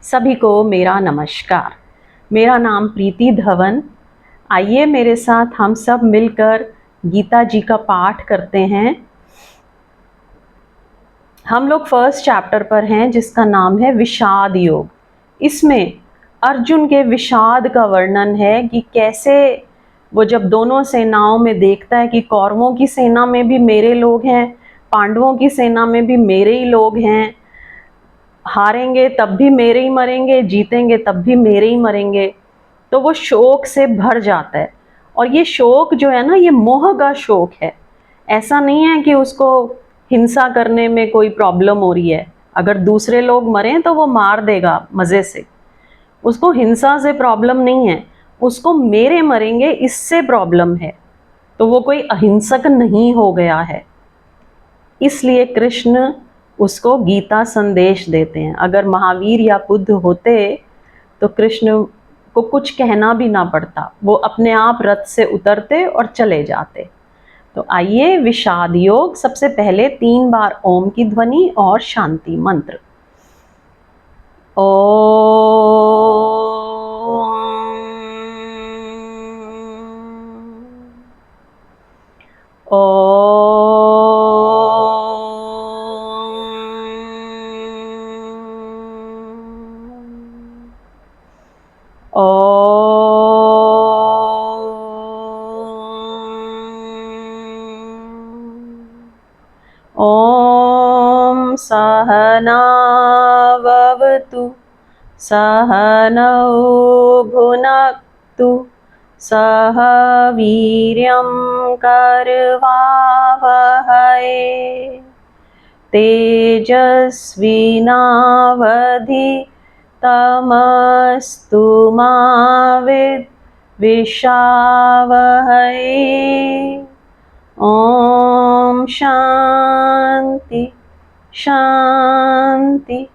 सभी को मेरा नमस्कार। मेरा नाम प्रीति धवन। आइए मेरे साथ हम सब मिलकर गीता जी का पाठ करते हैं। हम लोग फर्स्ट चैप्टर पर हैं जिसका नाम है विषाद योग। इसमें अर्जुन के विषाद का वर्णन है कि कैसे वो जब दोनों सेनाओं में देखता है कि कौरवों की सेना में भी मेरे लोग हैं, पांडवों की सेना में भी मेरे ही लोग हैं, हारेंगे तब भी मेरे ही मरेंगे, जीतेंगे तब भी मेरे ही मरेंगे, तो वो शोक से भर जाता है। और ये शोक जो है ना, ये मोह का शोक है। ऐसा नहीं है कि उसको हिंसा करने में कोई प्रॉब्लम हो रही है। अगर दूसरे लोग मरें तो वो मार देगा मज़े से, उसको हिंसा से प्रॉब्लम नहीं है, उसको मेरे मरेंगे इससे प्रॉब्लम है। तो वो कोई अहिंसक नहीं हो गया है। इसलिए कृष्ण उसको गीता संदेश देते हैं। अगर महावीर या बुद्ध होते तो कृष्ण को कुछ कहना भी ना पड़ता, वो अपने आप रथ से उतरते और चले जाते। तो आइए विषाद योग। सबसे पहले 3 बार ओम की ध्वनि और शांति मंत्र। ॐ सहनाववतु सहनौ भुनक्तु सह वीर्यं करवावहै तेजस्विनावधीतमस्तु मा विद्विषावहै। ओम शांति शांति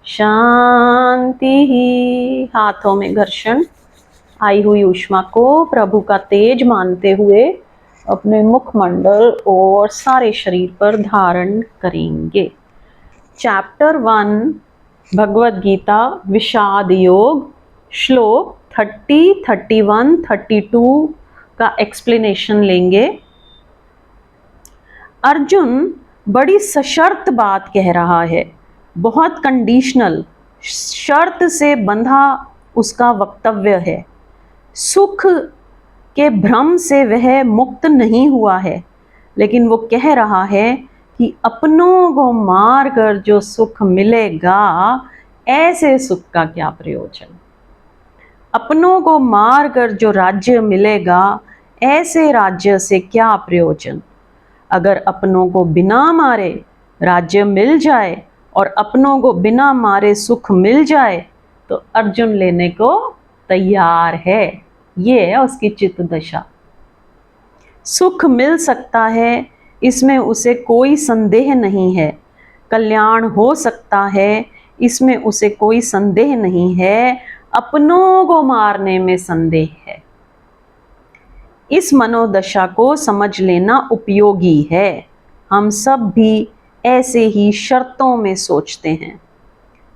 शांति। हाथों में घर्षण। आई हुई ऊष्मा को प्रभु का तेज मानते हुए अपने मुखमंडल और सारे शरीर पर धारण करेंगे। चैप्टर 1 भगवद गीता विषाद योग, श्लोक 30, 31, 32 का एक्सप्लेनेशन लेंगे। अर्जुन बड़ी सशर्त बात कह रहा है, बहुत कंडीशनल, शर्त से बंधा उसका वक्तव्य है। सुख के भ्रम से वह मुक्त नहीं हुआ है, लेकिन वो कह रहा है कि अपनों को मार कर जो सुख मिलेगा, ऐसे सुख का क्या प्रयोजन। अपनों को मार कर जो राज्य मिलेगा, ऐसे राज्य से क्या प्रयोजन। अगर अपनों को बिना मारे राज्य मिल जाए और अपनों को बिना मारे सुख मिल जाए तो अर्जुन लेने को तैयार है। ये है उसकी चित्त दशा। सुख मिल सकता है, इसमें उसे कोई संदेह नहीं है। कल्याण हो सकता है, इसमें उसे कोई संदेह नहीं है। अपनों को मारने में संदेह है। इस मनोदशा को समझ लेना उपयोगी है। हम सब भी ऐसे ही शर्तों में सोचते हैं।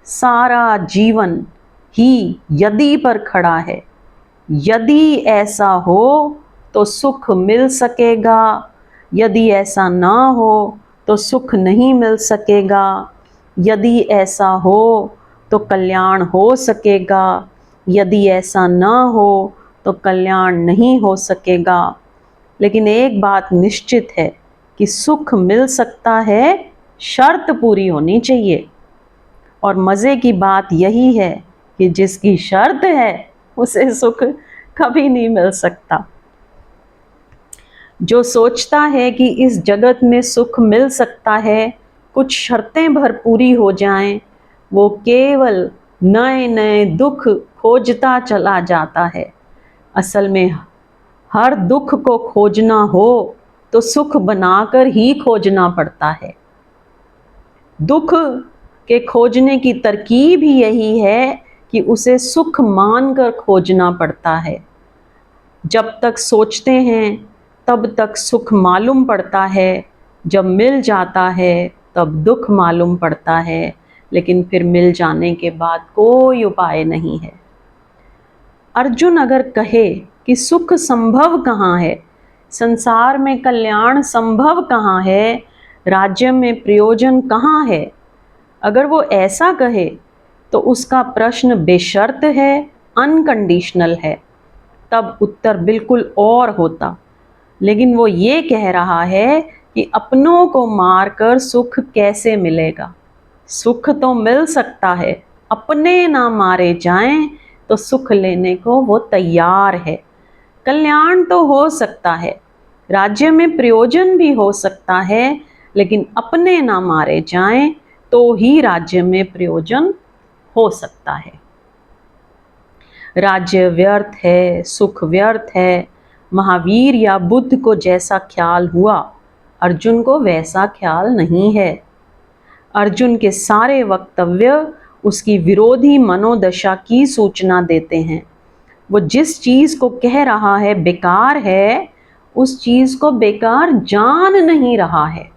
सारा जीवन ही यदि पर खड़ा है। यदि ऐसा हो तो सुख मिल सकेगा, यदि ऐसा ना हो तो सुख नहीं मिल सकेगा, यदि ऐसा हो तो कल्याण हो सकेगा, यदि ऐसा ना हो तो कल्याण नहीं हो सकेगा। लेकिन एक बात निश्चित है कि सुख मिल सकता है, शर्त पूरी होनी चाहिए। और मज़े की बात यही है कि जिसकी शर्त है उसे सुख कभी नहीं मिल सकता। जो सोचता है कि इस जगत में सुख मिल सकता है, कुछ शर्तें भरपूरी हो जाएं, वो केवल नए नए दुख खोजता चला जाता है। असल में हर दुख को खोजना हो तो सुख बनाकर ही खोजना पड़ता है। दुख के खोजने की तरकीब ही यही है कि उसे सुख मानकर खोजना पड़ता है। जब तक सोचते हैं तब तक सुख मालूम पड़ता है, जब मिल जाता है तब दुख मालूम पड़ता है। लेकिन फिर मिल जाने के बाद कोई उपाय नहीं है। अर्जुन अगर कहे कि सुख संभव कहाँ है, संसार में कल्याण संभव कहाँ है, राज्य में प्रयोजन कहाँ है, अगर वो ऐसा कहे तो उसका प्रश्न बेशर्त है, अनकंडीशनल है, तब उत्तर बिल्कुल और होता। लेकिन वो ये कह रहा है कि अपनों को मारकर सुख कैसे मिलेगा। सुख तो मिल सकता है, अपने ना मारे जाएं तो सुख लेने को वो तैयार है। कल्याण तो हो सकता है, राज्य में प्रयोजन भी हो सकता है, लेकिन अपने ना मारे जाएं तो ही राज्य में प्रयोजन हो सकता है। राज्य व्यर्थ है, सुख व्यर्थ है। महावीर या बुद्ध को जैसा ख्याल हुआ, अर्जुन को वैसा ख्याल नहीं है। अर्जुन के सारे वक्तव्य उसकी विरोधी मनोदशा की सूचना देते हैं। वो जिस चीज को कह रहा है बेकार है, उस चीज को बेकार जान नहीं रहा है।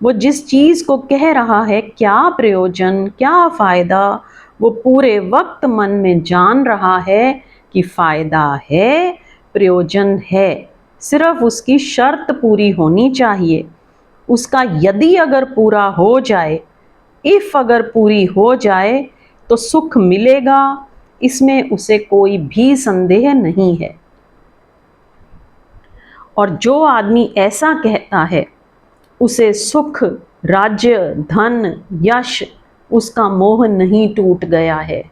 वो जिस चीज को कह रहा है क्या प्रयोजन, क्या फायदा, वो पूरे वक्त मन में जान रहा है कि फायदा है, प्रयोजन है, सिर्फ उसकी शर्त पूरी होनी चाहिए। उसका यदि अगर पूरा हो जाए, इफ अगर पूरी हो जाए तो सुख मिलेगा, इसमें उसे कोई भी संदेह नहीं है। और जो आदमी ऐसा कहता है उसे सुख, राज्य, धन, यश, उसका मोह नहीं टूट गया है,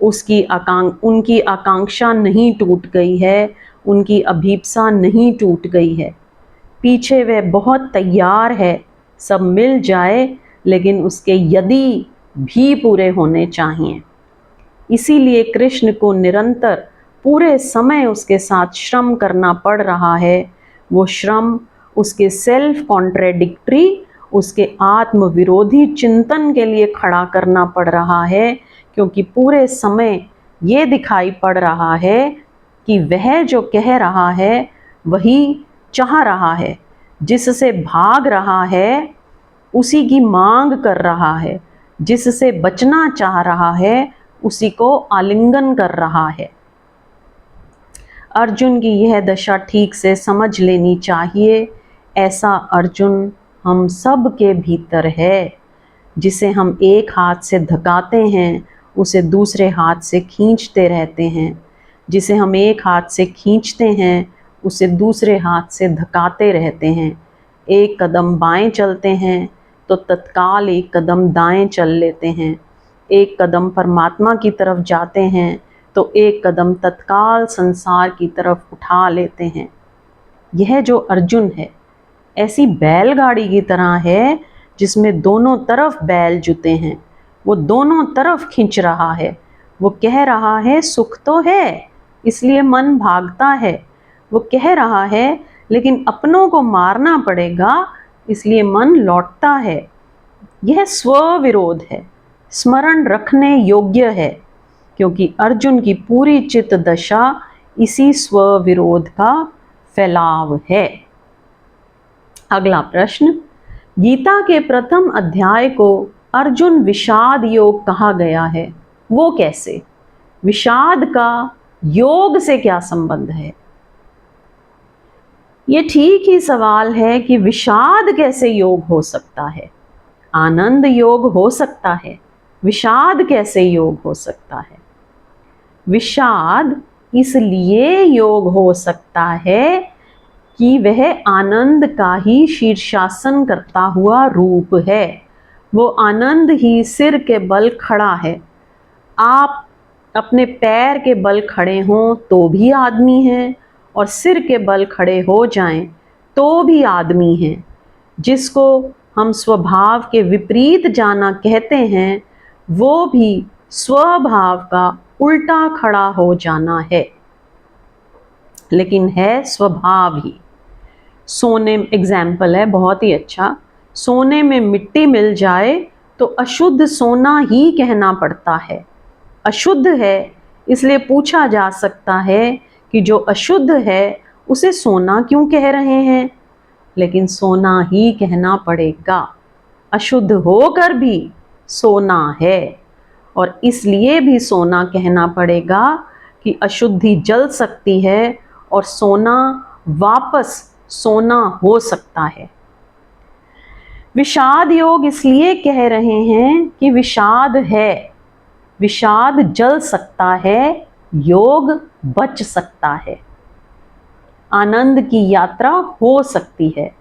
उनकी आकांक्षा नहीं टूट गई है, उनकी अभीप्सा नहीं टूट गई है। पीछे वह बहुत तैयार है, सब मिल जाए, लेकिन उसके यदि भी पूरे होने चाहिए। इसीलिए कृष्ण को निरंतर पूरे समय उसके साथ श्रम करना पड़ रहा है। वो श्रम उसके सेल्फ कॉन्ट्रेडिक्टरी, उसके आत्म विरोधी चिंतन के लिए खड़ा करना पड़ रहा है, क्योंकि पूरे समय ये दिखाई पड़ रहा है कि वह जो कह रहा है वही चाह रहा है, जिससे भाग रहा है उसी की मांग कर रहा है, जिससे बचना चाह रहा है उसी को आलिंगन कर रहा है। अर्जुन की यह दशा ठीक से समझ लेनी चाहिए। ऐसा अर्जुन हम सब के भीतर है। जिसे हम एक हाथ से धकाते हैं, उसे दूसरे हाथ से खींचते रहते हैं। जिसे हम एक हाथ से खींचते हैं, उसे दूसरे हाथ से धकाते रहते हैं। एक कदम बाएं चलते हैं तो तत्काल एक कदम दाएं चल लेते हैं। एक कदम परमात्मा की तरफ जाते हैं तो एक कदम तत्काल संसार की तरफ उठा लेते हैं। यह जो अर्जुन है ऐसी बैलगाड़ी की तरह है जिसमें दोनों तरफ बैल जुते हैं। वो दोनों तरफ खींच रहा है। वो कह रहा है सुख तो है, इसलिए मन भागता है। वो कह रहा है लेकिन अपनों को मारना पड़ेगा, इसलिए मन लौटता है। यह स्वविरोध है, स्मरण रखने योग्य है, क्योंकि अर्जुन की पूरी चित्त दशा इसी स्वविरोध का फैलाव है। अगला प्रश्न, गीता के प्रथम अध्याय को अर्जुन विषाद योग कहा गया है, वो कैसे? विषाद का योग से क्या संबंध है? ये ठीक ही सवाल है कि विषाद कैसे योग हो सकता है। आनंद योग हो सकता है, विषाद कैसे योग हो सकता है? विषाद इसलिए योग हो सकता है कि वह आनंद का ही शीर्षासन करता हुआ रूप है। वो आनंद ही सिर के बल खड़ा है। आप अपने पैर के बल खड़े हों तो भी आदमी हैं, और सिर के बल खड़े हो जाएं तो भी आदमी हैं। जिसको हम स्वभाव के विपरीत जाना कहते हैं, वो भी स्वभाव का उल्टा खड़ा हो जाना है, लेकिन है स्वभाव ही। सोने, एग्जाम्पल है बहुत ही अच्छा, सोने में मिट्टी मिल जाए तो अशुद्ध सोना ही कहना पड़ता है। अशुद्ध है इसलिए पूछा जा सकता है कि जो अशुद्ध है उसे सोना क्यों कह रहे हैं, लेकिन सोना ही कहना पड़ेगा। अशुद्ध होकर भी सोना है। और इसलिए भी सोना कहना पड़ेगा कि अशुद्धि जल सकती है और सोना वापस सोना हो सकता है। विषाद योग इसलिए कह रहे हैं कि विषाद है, विषाद जल सकता है, योग बच सकता है, आनंद की यात्रा हो सकती है।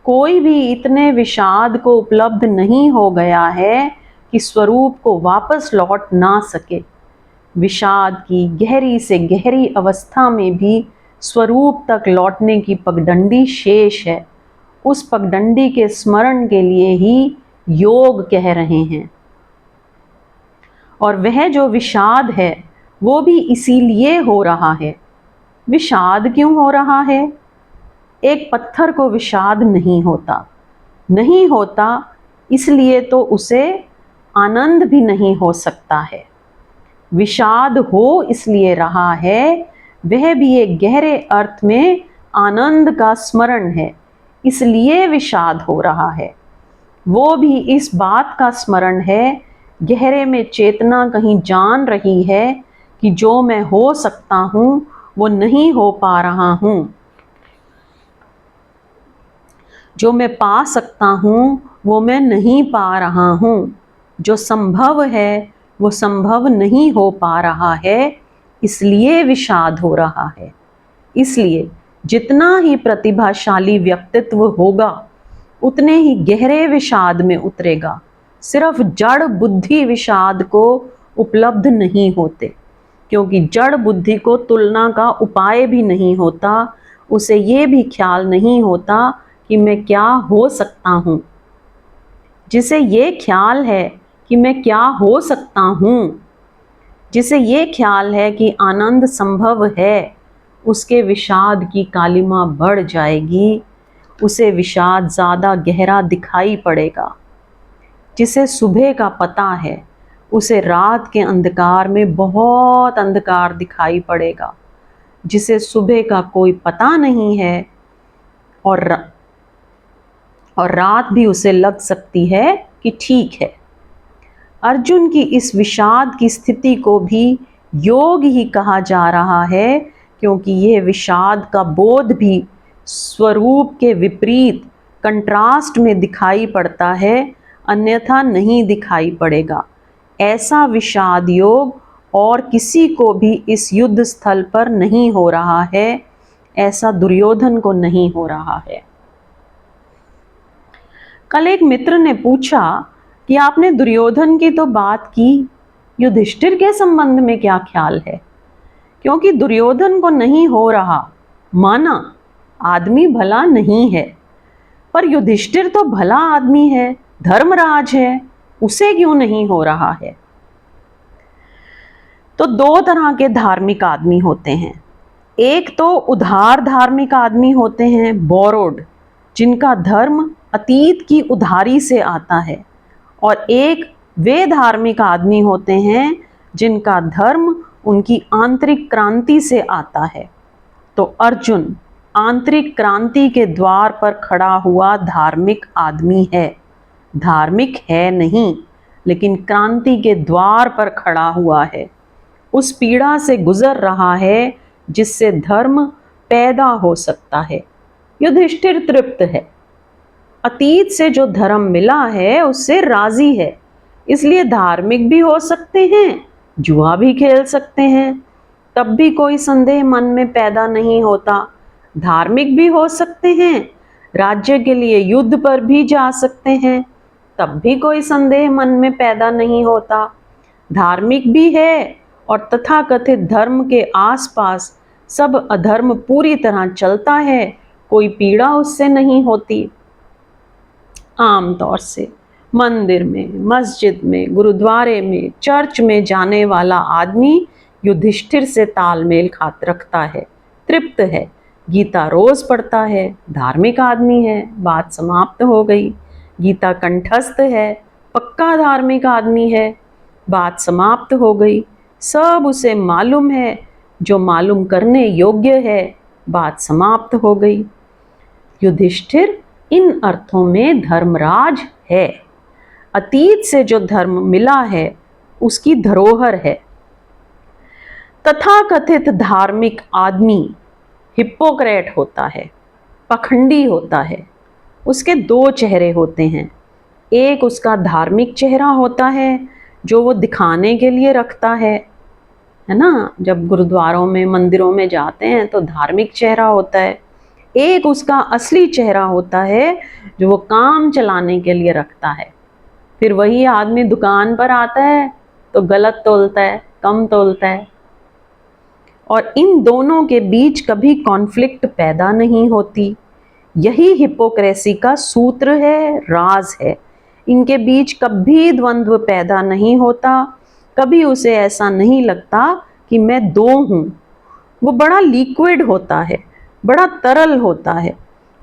कोई भी इतने विषाद को उपलब्ध नहीं हो गया है कि स्वरूप को वापस लौट ना सके। विषाद की गहरी से गहरी अवस्था में भी स्वरूप तक लौटने की पगडंडी शेष है। उस पगडंडी के स्मरण के लिए ही योग कह रहे हैं। और वह जो विषाद है वो भी इसीलिए हो रहा है। विषाद क्यों हो रहा है? एक पत्थर को विषाद नहीं होता, नहीं होता इसलिए तो उसे आनंद भी नहीं हो सकता है। विषाद हो इसलिए रहा है, वह भी एक गहरे अर्थ में आनंद का स्मरण है, इसलिए विषाद हो रहा है। वो भी इस बात का स्मरण है, गहरे में चेतना कहीं जान रही है कि जो मैं हो सकता हूँ वो नहीं हो पा रहा हूँ, जो मैं पा सकता हूँ वो मैं नहीं पा रहा हूँ, जो संभव है वो संभव नहीं हो पा रहा है, इसलिए विषाद हो रहा है। इसलिए जितना ही प्रतिभाशाली व्यक्तित्व होगा उतने ही गहरे विषाद में उतरेगा। सिर्फ जड़ बुद्धि विषाद को उपलब्ध नहीं होते, क्योंकि जड़ बुद्धि को तुलना का उपाय भी नहीं होता, उसे ये भी ख्याल नहीं होता कि मैं क्या हो सकता हूँ। जिसे ये ख्याल है कि मैं क्या हो सकता हूँ, जिसे ये ख्याल है कि आनंद संभव है, उसके विषाद की कालिमा बढ़ जाएगी, उसे विषाद ज़्यादा गहरा दिखाई पड़ेगा। जिसे सुबह का पता है उसे रात के अंधकार में बहुत अंधकार दिखाई पड़ेगा। जिसे सुबह का कोई पता नहीं है और रात भी उसे लग सकती है कि ठीक है। अर्जुन की इस विषाद की स्थिति को भी योग ही कहा जा रहा है, क्योंकि यह विषाद का बोध भी स्वरूप के विपरीत कंट्रास्ट में दिखाई पड़ता है, अन्यथा नहीं दिखाई पड़ेगा। ऐसा विषाद योग और किसी को भी इस युद्ध स्थल पर नहीं हो रहा है, ऐसा दुर्योधन को नहीं हो रहा है। कल एक मित्र ने पूछा कि आपने दुर्योधन की तो बात की, युधिष्ठिर के संबंध में क्या ख्याल है? क्योंकि दुर्योधन को नहीं हो रहा, माना आदमी भला नहीं है, पर युधिष्ठिर तो भला आदमी है, धर्मराज है, उसे क्यों नहीं हो रहा है? तो दो तरह के धार्मिक आदमी होते हैं। एक तो उधार धार्मिक आदमी होते हैं, बोरोड, जिनका धर्म अतीत की उधारी से आता है, और एक वे धार्मिक आदमी होते हैं जिनका धर्म उनकी आंतरिक क्रांति से आता है। तो अर्जुन आंतरिक क्रांति के द्वार पर खड़ा हुआ धार्मिक आदमी है। धार्मिक है नहीं, लेकिन क्रांति के द्वार पर खड़ा हुआ है। उस पीड़ा से गुजर रहा है जिससे धर्म पैदा हो सकता है। युधिष्ठिर तृप्त है, अतीत से जो धर्म मिला है उससे राजी है, इसलिए धार्मिक भी हो सकते हैं, जुआ भी खेल सकते हैं, तब भी कोई संदेह मन में पैदा नहीं होता। धार्मिक भी हो सकते हैं, राज्य के लिए युद्ध पर भी जा सकते हैं, तब भी कोई संदेह मन में पैदा नहीं होता। धार्मिक भी है और तथाकथित धर्म के आसपास सब अधर्म पूरी तरह चलता है, कोई पीड़ा उससे नहीं होती। आमतौर से मंदिर में, मस्जिद में, गुरुद्वारे में, चर्च में जाने वाला आदमी युधिष्ठिर से तालमेल रखता है, तृप्त है, गीता रोज पढ़ता है, धार्मिक आदमी है, बात समाप्त हो गई। गीता कंठस्थ है, पक्का धार्मिक आदमी है, बात समाप्त हो गई। सब उसे मालूम है, जो मालूम करने योग्य है, बात समाप्त हो गई। युधिष्ठिर इन अर्थों में धर्मराज है। अतीत से जो धर्म मिला है उसकी धरोहर है। तथाकथित धार्मिक आदमी हिप्पोक्रेट होता है, पखंडी होता है। उसके दो चेहरे होते हैं। एक उसका धार्मिक चेहरा होता है जो वो दिखाने के लिए रखता है ना। जब गुरुद्वारों में, मंदिरों में जाते हैं तो धार्मिक चेहरा होता है। एक उसका असली चेहरा होता है जो वो काम चलाने के लिए रखता है। फिर वही आदमी दुकान पर आता है तो गलत तोलता है, कम तोलता है, और इन दोनों के बीच कभी कॉन्फ्लिक्ट पैदा नहीं होती। यही हिपोक्रेसी का सूत्र है, राज है। इनके बीच कभी द्वंद्व पैदा नहीं होता। कभी उसे ऐसा नहीं लगता कि मैं दो हूँ। वो बड़ा लिक्विड होता है, बड़ा तरल होता है।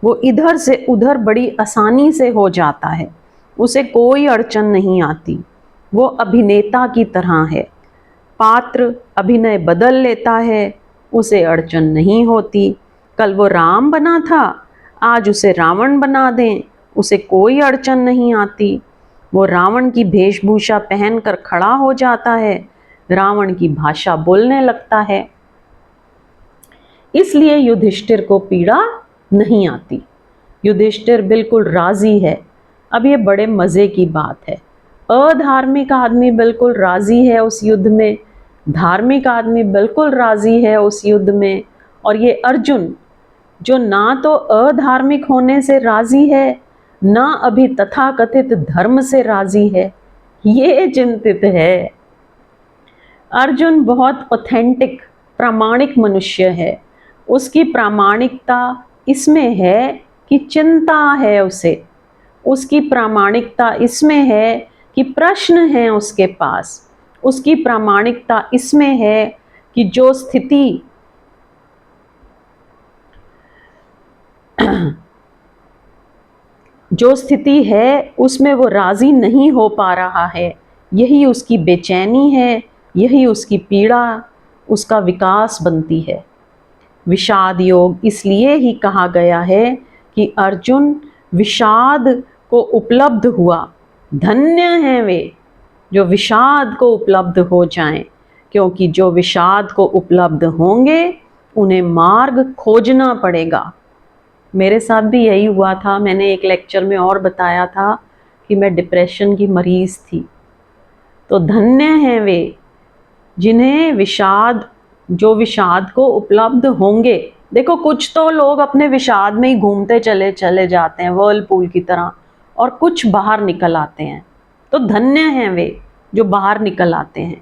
वो इधर से उधर बड़ी आसानी से हो जाता है, उसे कोई अड़चन नहीं आती। वो अभिनेता की तरह है, पात्र अभिनय बदल लेता है, उसे अड़चन नहीं होती। कल वो राम बना था, आज उसे रावण बना दें, उसे कोई अड़चन नहीं आती। वो रावण की वेशभूषा पहनकर खड़ा हो जाता है, रावण की भाषा बोलने लगता है। इसलिए युधिष्ठिर को पीड़ा नहीं आती। युधिष्ठिर बिल्कुल राजी है। अब ये बड़े मज़े की बात है। अधार्मिक आदमी बिल्कुल राजी है उस युद्ध में, धार्मिक आदमी बिल्कुल राजी है उस युद्ध में, और ये अर्जुन जो ना तो अधार्मिक होने से राजी है, ना अभी तथाकथित धर्म से राजी है, ये चिंतित है। अर्जुन बहुत ऑथेंटिक, प्रामाणिक मनुष्य है। उसकी प्रामाणिकता इसमें है कि चिंता है उसे। उसकी प्रामाणिकता इसमें है कि प्रश्न हैं उसके पास। उसकी प्रामाणिकता इसमें है कि जो स्थिति है उसमें वो राजी नहीं हो पा रहा है। यही उसकी बेचैनी है, यही उसकी पीड़ा, उसका विकास बनती है। विषाद योग इसलिए ही कहा गया है कि अर्जुन विषाद को उपलब्ध हुआ। धन्य हैं वे जो विषाद को उपलब्ध हो जाएं, क्योंकि जो विषाद को उपलब्ध होंगे उन्हें मार्ग खोजना पड़ेगा। मेरे साथ भी यही हुआ था। मैंने एक लेक्चर में और बताया था कि मैं डिप्रेशन की मरीज़ थी। तो धन्य हैं वे जिन्हें जो विषाद को उपलब्ध होंगे। देखो, कुछ तो लोग अपने विषाद में ही घूमते चले जाते हैं व्हर्लपूल की तरह, और कुछ बाहर निकल आते हैं। तो धन्य हैं वे जो बाहर निकल आते हैं,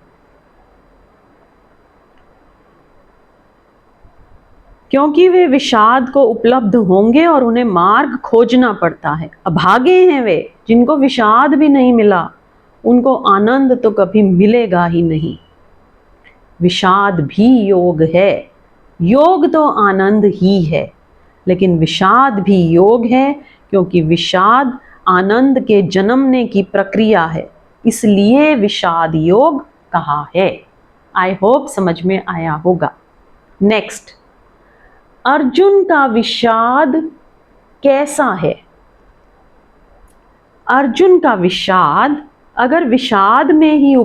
क्योंकि वे विषाद को उपलब्ध होंगे और उन्हें मार्ग खोजना पड़ता है। अभागे हैं वे जिनको विषाद भी नहीं मिला, उनको आनंद तो कभी मिलेगा ही नहीं। विषाद भी योग है। योग तो आनंद ही है, लेकिन विषाद भी योग है, क्योंकि विषाद आनंद के जन्मने की प्रक्रिया है। इसलिए विषाद योग कहा है। आई होप समझ में आया होगा। नेक्स्ट, अर्जुन का विषाद कैसा है? अर्जुन का विषाद अगर विषाद में ही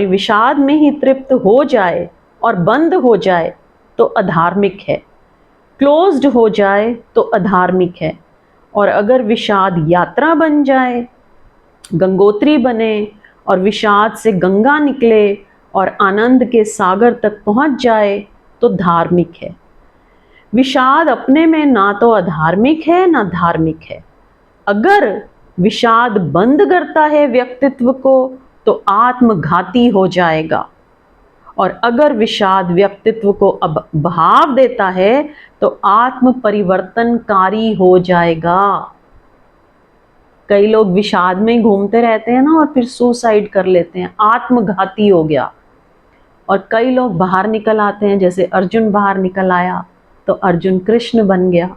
विषाद में ही तृप्त हो जाए और बंद हो जाए तो अधार्मिक है। क्लोज्ड हो जाए तो अधार्मिक है। और अगर विषाद यात्रा बन जाए, गंगोत्री बने और विषाद से गंगा निकले और आनंद के सागर तक पहुंच जाए तो धार्मिक है। विषाद अपने में ना तो अधार्मिक है ना धार्मिक है। अगर विषाद बंद करता है व्यक्तित्व को तो आत्मघाती हो जाएगा, और अगर विषाद व्यक्तित्व को भाव देता है तो आत्म परिवर्तनकारी हो जाएगा। कई लोग विषाद में घूमते रहते हैं ना और फिर सुसाइड कर लेते हैं, आत्मघाती हो गया। और कई लोग बाहर निकल आते हैं, जैसे अर्जुन बाहर निकल आया तो अर्जुन कृष्ण बन गया।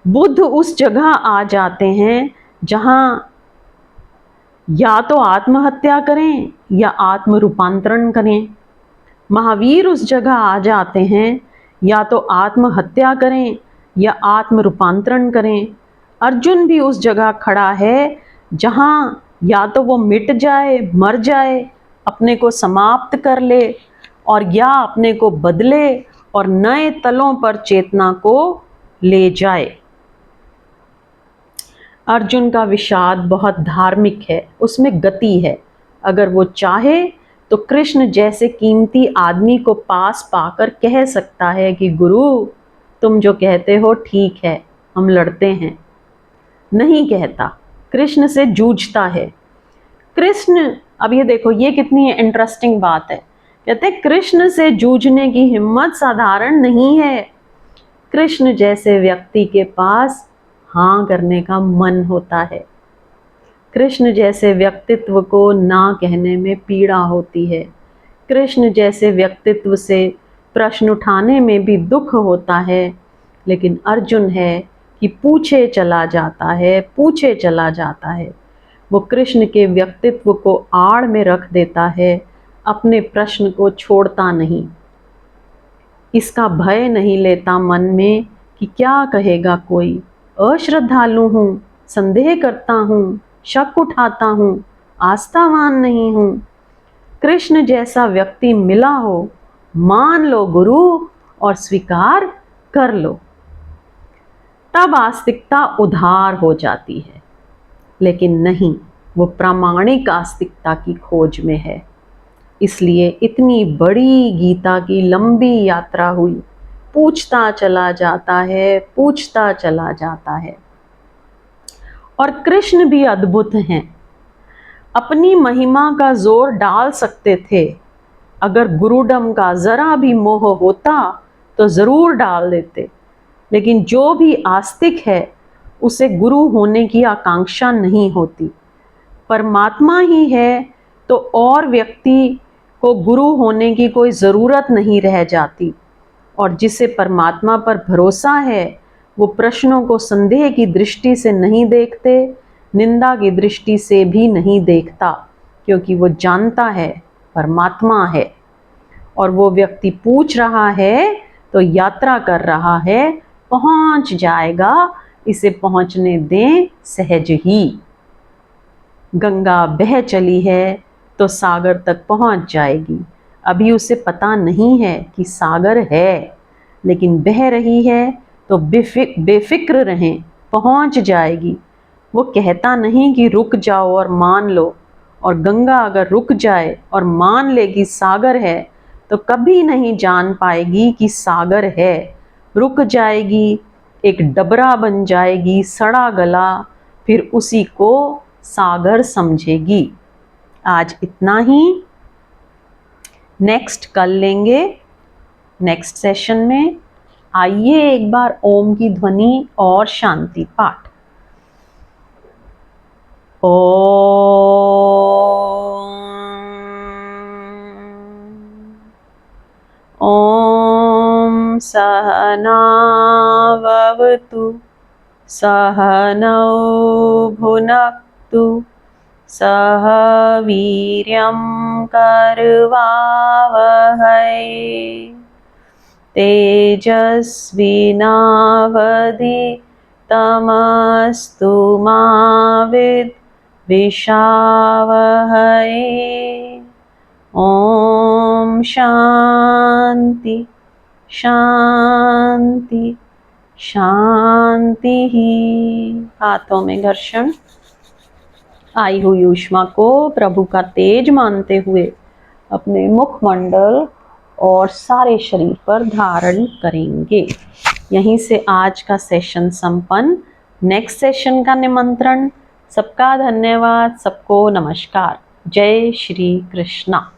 बुद्ध उस जगह आ जाते हैं जहां या तो आत्महत्या करें या आत्म रूपांतरण करें। महावीर उस जगह आ जाते हैं या तो आत्महत्या करें या आत्म रूपांतरण करें। अर्जुन भी उस जगह खड़ा है जहां या तो वो मिट जाए, मर जाए, अपने को समाप्त कर ले, और या अपने को बदले और नए तलों पर चेतना को ले जाए। अर्जुन का विषाद बहुत धार्मिक है, उसमें गति है। अगर वो चाहे तो कृष्ण जैसे कीमती आदमी को पास पाकर कह सकता है कि गुरु, तुम जो कहते हो ठीक है, हम लड़ते हैं। नहीं कहता, कृष्ण से जूझता है। कृष्ण, अब ये देखो, ये कितनी इंटरेस्टिंग बात है। कहते हैं कृष्ण से जूझने की हिम्मत साधारण नहीं है। कृष्ण जैसे व्यक्ति के पास हाँ करने का मन होता है। कृष्ण जैसे व्यक्तित्व को ना कहने में पीड़ा होती है। कृष्ण जैसे व्यक्तित्व से प्रश्न उठाने में भी दुख होता है। लेकिन अर्जुन है कि पूछे चला जाता है, पूछे चला जाता है। वो कृष्ण के व्यक्तित्व को आड़ में रख देता है, अपने प्रश्न को छोड़ता नहीं। इसका भय नहीं लेता मन में कि क्या कहेगा कोई। अश्रद्धालु हूँ, संदेह करता हूँ, शक उठाता हूँ, आस्थावान नहीं हूँ। कृष्ण जैसा व्यक्ति मिला हो, मान लो गुरु और स्वीकार कर लो, तब आस्तिकता उधार हो जाती है। लेकिन नहीं, वो प्रामाणिक आस्तिकता की खोज में है। इसलिए इतनी बड़ी गीता की लंबी यात्रा हुई, पूछता चला जाता है, पूछता चला जाता है। और कृष्ण भी अद्भुत हैं। अपनी महिमा का जोर डाल सकते थे। अगर गुरुडम का जरा भी मोह होता तो जरूर डाल देते। लेकिन जो भी आस्तिक है, उसे गुरु होने की आकांक्षा नहीं होती। परमात्मा ही है तो और व्यक्ति को गुरु होने की कोई ज़रूरत नहीं रह जाती। और जिसे परमात्मा पर भरोसा है, वो प्रश्नों को संदेह की दृष्टि से नहीं देखते, निंदा की दृष्टि से भी नहीं देखता, क्योंकि वो जानता है परमात्मा है। और वो व्यक्ति पूछ रहा है तो यात्रा कर रहा है, पहुंच जाएगा, इसे पहुंचने दें सहज ही। गंगा बह चली है तो सागर तक पहुंच जाएगी। अभी उसे पता नहीं है कि सागर है, लेकिन बह रही है तो बेफिक्र रहें, पहुंच जाएगी। वो कहता नहीं कि रुक जाओ और मान लो। और गंगा अगर रुक जाए और मान लेगी सागर है, तो कभी नहीं जान पाएगी कि सागर है। रुक जाएगी, एक डबरा बन जाएगी, सड़ा गला, फिर उसी को सागर समझेगी। आज इतना ही। नेक्स्ट कल लेंगे, नेक्स्ट सेशन में। आइए एक बार ओम की ध्वनि और शांति पाठ। ओम सहनावतु सहनौ भुनक्तु सह वीर्यं करवावहै तेजस्विनावधीतमस्तु मा विद्विषावहै। ओम शांति शांति शांति ही। हाथों में घर्षण। आई हुई ऊष्मा को प्रभु का तेज मानते हुए अपने मुखमंडल और सारे शरीर पर धारण करेंगे। यहीं से आज का सेशन संपन्न। नेक्स्ट सेशन का निमंत्रण। सबका धन्यवाद, सबको नमस्कार। जय श्री कृष्णा।